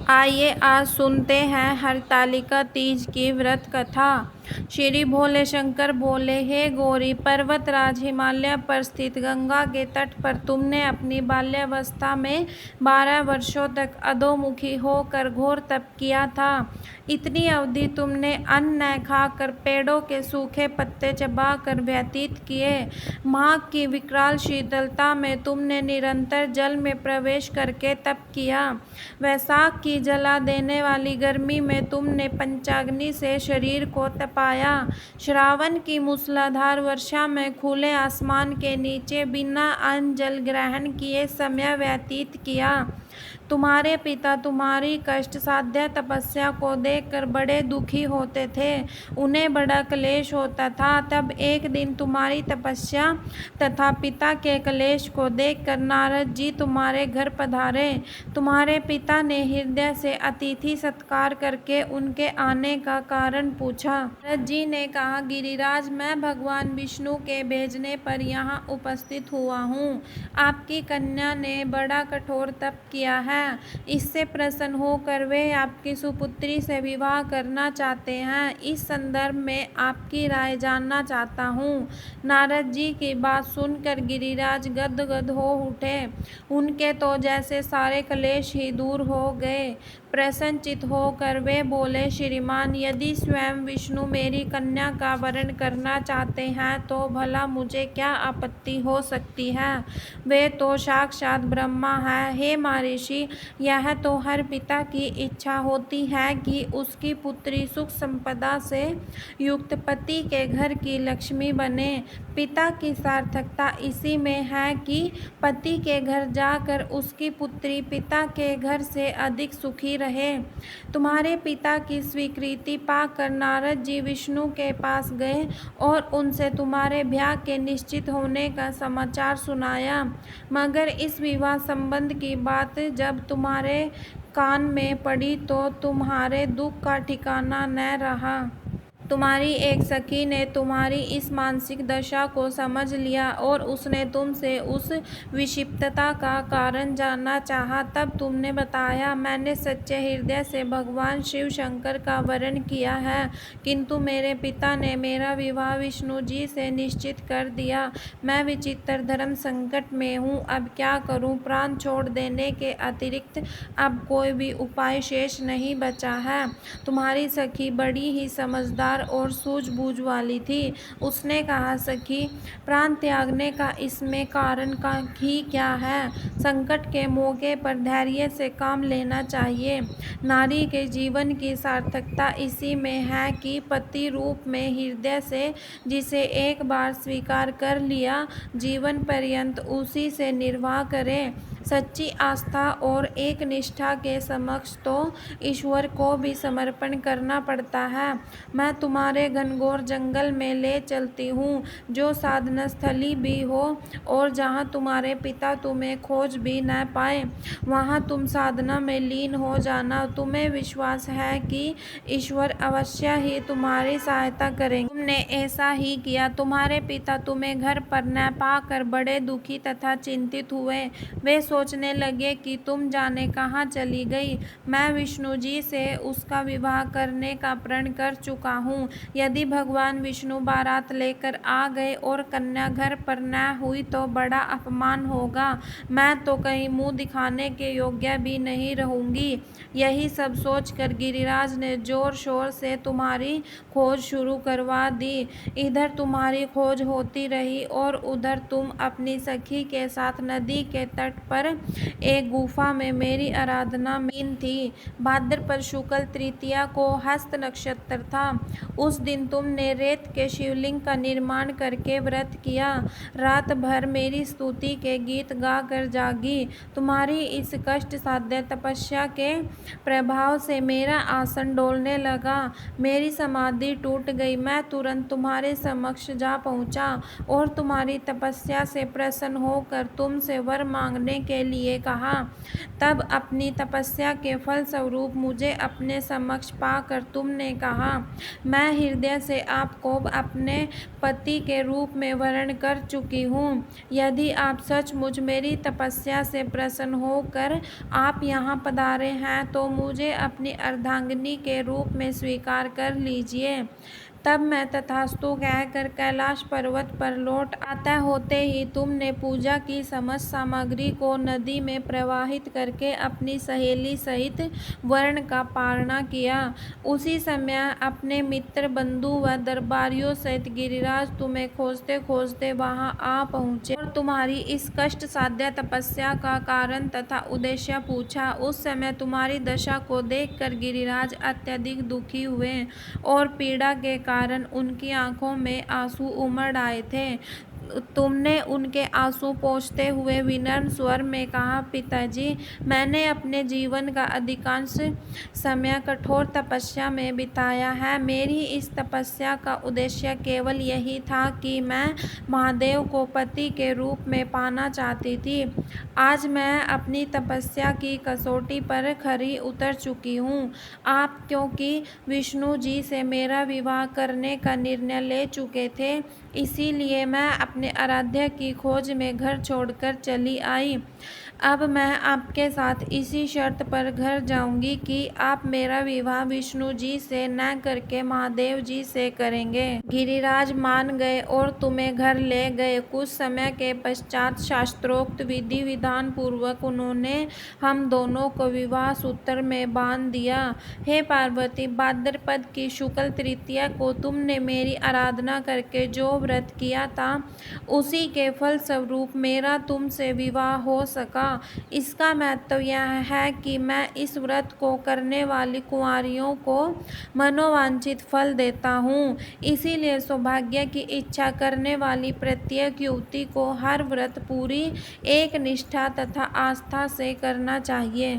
आइए आज सुनते हैं हरतालिका तीज की व्रत कथा। श्री भोले शंकर बोले, हे गौरी पर्वतराज, हिमालय पर स्थित गंगा के तट पर तुमने अपनी बाल्यावस्था में 12 वर्षों तक अधोमुखी होकर घोर तप किया था। इतनी अवधि तुमने अन्न न खाकर पेड़ों के सूखे पत्ते चबाकर व्यतीत किए। माघ की विकराल शीतलता में तुमने निरंतर जल में प्रवेश करके तप किया। वैशाख की जला देने वाली गर्मी में तुमने पंचाग्नि से शरीर को तपाया। श्रावण की मूसलाधार वर्षा में खुले आसमान के नीचे बिना अन्न जल ग्रहण किए समय व्यतीत किया। तुम्हारे पिता तुम्हारी कष्ट साध्य तपस्या को देखकर बड़े दुखी होते थे, उन्हें बड़ा क्लेश होता था। तब एक दिन तुम्हारी तपस्या तथा पिता के क्लेश को देखकर नारद जी तुम्हारे घर पधारे। तुम्हारे पिता ने हृदय से अतिथि सत्कार करके उनके आने का कारण पूछा। नारद जी ने कहा, गिरिराज, मैं भगवान विष्णु के भेजने पर यहाँ उपस्थित हुआ हूँ। आपकी कन्या ने बड़ा कठोर तप किया है, इससे प्रसन्न होकर वे आपकी सुपुत्री से विवाह करना चाहते हैं। इस संदर्भ में आपकी राय जानना चाहता हूँ। नारद जी की बात सुनकर गिरिराज गदगद हो उठे। उनके तो जैसे सारे क्लेश ही दूर हो गए। प्रसन्नचित होकर वे बोले, श्रीमान, यदि स्वयं विष्णु मेरी कन्या का वरण करना चाहते हैं तो भला मुझे क्या आपत्ति हो सकती है। वे तो साक्षात ब्रह्मा है। हे महर्षि, यह तो हर पिता की इच्छा होती है कि उसकी पुत्री सुख संपदा से युक्त पति के घर की लक्ष्मी बने। पिता की सार्थकता इसी में है कि पति के घर जाकर उसकी पुत्री पिता के घर से अधिक सुखी रहे। तुम्हारे पिता की स्वीकृति पाकर नारद जी विष्णु के पास गए और उनसे तुम्हारे ब्याह के निश्चित होने का समाचार सुनाया। मगर इस विवाह संबंध की बात जब तुम्हारे कान में पड़ी तो तुम्हारे दुख का ठिकाना न रहा। तुम्हारी एक सखी ने तुम्हारी इस मानसिक दशा को समझ लिया और उसने तुमसे उस विषिप्तता का कारण जानना चाहा। तब तुमने बताया, मैंने सच्चे हृदय से भगवान शिव शंकर का वरण किया है, किंतु मेरे पिता ने मेरा विवाह विष्णु जी से निश्चित कर दिया। मैं विचित्र धर्म संकट में हूँ, अब क्या करूँ। प्राण छोड़ देने के अतिरिक्त अब कोई भी उपाय शेष नहीं बचा है। तुम्हारी सखी बड़ी ही समझदार और सूझबूझ वाली थी। उसने कहा, सखी, प्राण त्यागने का इसमें कारण का ही क्या है। संकट के मौके पर धैर्य से काम लेना चाहिए। नारी के जीवन की सार्थकता इसी में है कि पति रूप में हृदय से जिसे एक बार स्वीकार कर लिया, जीवन पर्यंत उसी से निर्वाह करे। सच्ची आस्था और एक निष्ठा के समक्ष तो ईश्वर को भी समर्पण करना पड़ता है। मैं तुम्हारे घनघोर जंगल में ले चलती हूँ, जो साधना स्थली भी हो, और जहाँ तुम्हारे पिता तुम्हें खोज भी न पाए, वहाँ तुम साधना में लीन हो जाना। तुम्हें विश्वास है कि ईश्वर अवश्य ही तुम्हारी सहायता करेंगे। तुमने ऐसा ही किया। तुम्हारे पिता तुम्हें घर पर न पाकर बड़े दुखी तथा चिंतित हुए। वे सोचने लगे कि तुम जाने कहाँ चली गई। मैं विष्णु जी से उसका विवाह करने का प्रण कर चुका हूँ। यदि भगवान विष्णु बारात लेकर आ गए और कन्या घर पर न हुई तो बड़ा अपमान होगा। मैं तो कहीं मुंह दिखाने के योग्य भी नहीं रहूंगी। यही सब सोचकर गिरिराज ने जोर शोर से तुम्हारी खोज शुरू करवा दी। इधर तुम्हारी खोज होती रही और उधर तुम अपनी सखी के साथ नदी के तट पर एक गुफा में मेरी आराधना में लीन थी। भाद्रपद शुक्ल तृतीया को हस्त नक्षत्र था। उस दिन तुमने रेत के शिवलिंग का निर्माण करके व्रत किया। रात भर मेरी स्तुति के गीत गाकर जागी। तुम्हारी इस कष्ट साध्य तपस्या के प्रभाव से मेरा आसन डोलने लगा। मेरी समाधि टूट गई। मैं तुरंत तुम्हारे समक्ष जा पहुंचा और तुम्हारी तपस्या से प्रसन्न होकर तुमसे वर मांगने के लिए कहा। तब अपनी तपस्या के फल स्वरूप मुझे अपने समक्ष पाकर तुमने कहा, मैं हृदय से आपको अपने पति के रूप में वर्ण कर चुकी हूँ। यदि आप सचमुच मेरी तपस्या से प्रसन्न होकर आप यहाँ पधारे हैं तो मुझे अपनी अर्धांगिनी के रूप में स्वीकार कर लीजिए। तब मैं तथास्तु कहकर कैलाश पर्वत पर लौट आता होते ही तुमने पूजा की समस्त सामग्री को नदी में प्रवाहित करके अपनी सहेली सहित वर्ण का पारणा किया। उसी समय अपने मित्र, बंधु व दरबारियों सहित गिरिराज तुम्हें खोजते खोजते वहां आ पहुँचे और तुम्हारी इस कष्ट साध्य तपस्या का कारण तथा उद्देश्य पूछा। उस समय तुम्हारी दशा को देखकर गिरिराज अत्यधिक दुखी हुए और पीड़ा के कारण उनकी आंखों में आंसू उमड़ आए थे। तुमने उनके आंसू पोंछते हुए विनम्र स्वर में कहा, पिताजी, मैंने अपने जीवन का अधिकांश समय कठोर तपस्या में बिताया है। मेरी इस तपस्या का उद्देश्य केवल यही था कि मैं महादेव को पति के रूप में पाना चाहती थी। आज मैं अपनी तपस्या की कसौटी पर खरी उतर चुकी हूँ। आप क्योंकि विष्णु जी से मेरा विवाह करने का निर्णय ले चुके थे, इसीलिए मैं अपने आराध्य की खोज में घर छोड़कर चली आई। अब मैं आपके साथ इसी शर्त पर घर जाऊंगी कि आप मेरा विवाह विष्णु जी से न करके महादेव जी से करेंगे। गिरिराज मान गए और तुम्हें घर ले गए। कुछ समय के पश्चात शास्त्रोक्त विधि विधान पूर्वक उन्होंने हम दोनों को विवाह सूत्र में बांध दिया। हे पार्वती, भाद्रपद की शुक्ल तृतीया को तुमने मेरी आराधना करके जो व्रत किया था, उसी के फल स्वरूप मेरा तुमसे विवाह हो सका। इसका महत्व यह है कि मैं इस व्रत को करने वाली कुंवारियों को मनोवांछित फल देता हूँ। इसीलिए सौभाग्य की इच्छा करने वाली प्रत्येक युवती को हर व्रत पूरी एक निष्ठा तथा आस्था से करना चाहिए।